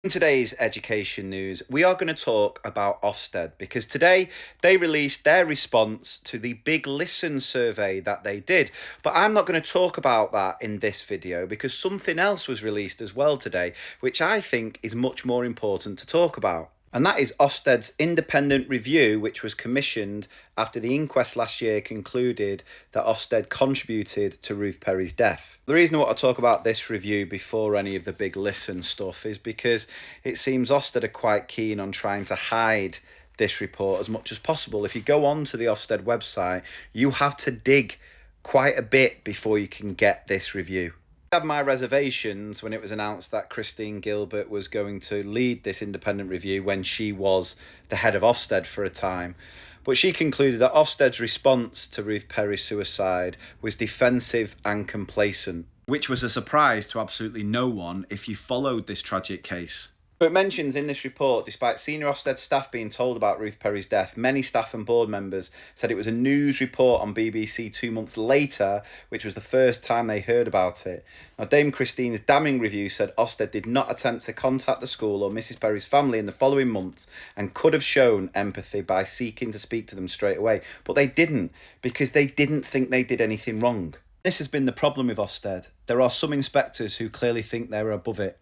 In today's education news, we are going to talk about Ofsted because today they released their response to the Big Listen survey that they did. But I'm not going to talk about that in this video because something else was released as well today, which I think is much more important to talk about. And that is Ofsted's independent review, which was commissioned after the inquest last year concluded that Ofsted contributed to Ruth Perry's death. The reason I want to talk about this review before any of the Big Listen stuff is because it seems Ofsted are quite keen on trying to hide this report as much as possible. If you go onto the Ofsted website, you have to dig quite a bit before you can get this review. I had my reservations when it was announced that Christine Gilbert was going to lead this independent review when she was the head of Ofsted for a time. But she concluded that Ofsted's response to Ruth Perry's suicide was defensive and complacent, which was a surprise to absolutely no one if you followed this tragic case. It mentions in this report, despite senior Ofsted staff being told about Ruth Perry's death, many staff and board members said it was a news report on BBC 2 months later, which was the first time they heard about it. Now, Dame Christine's damning review said Ofsted did not attempt to contact the school or Mrs Perry's family in the following months and could have shown empathy by seeking to speak to them straight away. But they didn't, because they didn't think they did anything wrong. This has been the problem with Ofsted. There are some inspectors who clearly think they're above it.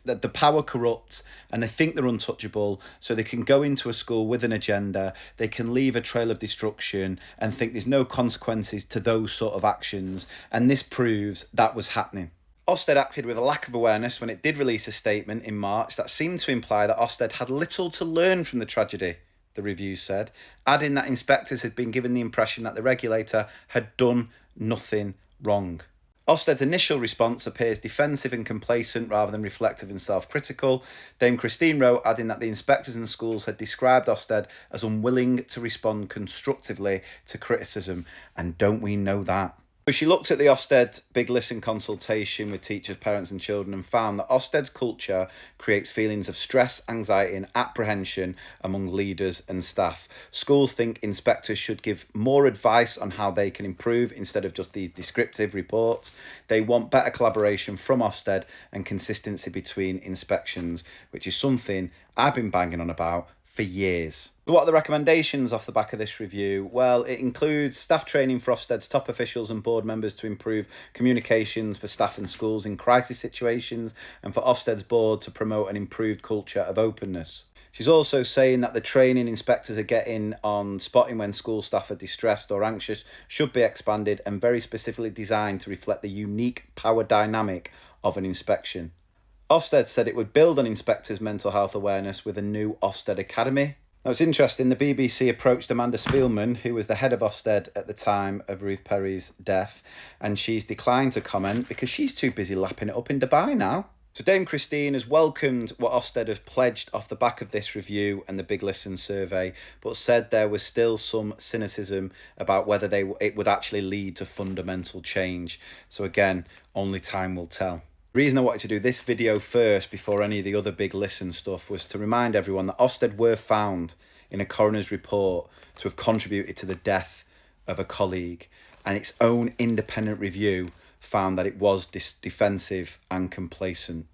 That the power corrupts and they think they're untouchable, so they can go into a school with an agenda, they can leave a trail of destruction and think there's no consequences to those sort of actions, and this proves that was happening. Ofsted acted with a lack of awareness when it did release a statement in March that seemed to imply that Ofsted had little to learn from the tragedy, the review said, adding that inspectors had been given the impression that the regulator had done nothing wrong. Ofsted's initial response appears defensive and complacent rather than reflective and self-critical. Dame Christine wrote, adding that the inspectors and schools had described Ofsted as unwilling to respond constructively to criticism. And don't we know that? So she looked at the Ofsted Big Listen consultation with teachers, parents and children and found that Ofsted's culture creates feelings of stress, anxiety and apprehension among leaders and staff. Schools think inspectors should give more advice on how they can improve instead of just these descriptive reports. They want better collaboration from Ofsted and consistency between inspections, which is something I've been banging on about for years. What are the recommendations off the back of this review? Well, it includes staff training for Ofsted's top officials and board members to improve communications for staff and schools in crisis situations, and for Ofsted's board to promote an improved culture of openness. She's also saying that the training inspectors are getting on spotting when school staff are distressed or anxious should be expanded and very specifically designed to reflect the unique power dynamic of an inspection. Ofsted said it would build on inspectors' mental health awareness with a new Ofsted Academy. Now, it's interesting, the BBC approached Amanda Spielman, who was the head of Ofsted at the time of Ruth Perry's death, and she's declined to comment because she's too busy lapping it up in Dubai now. So Dame Christine has welcomed what Ofsted have pledged off the back of this review and the Big Listen survey, but said there was still some cynicism about whether it would actually lead to fundamental change. So again, only time will tell. The reason I wanted to do this video first before any of the other Big Listen stuff was to remind everyone that Ofsted were found in a coroner's report to have contributed to the death of a colleague, and its own independent review found that it was defensive and complacent.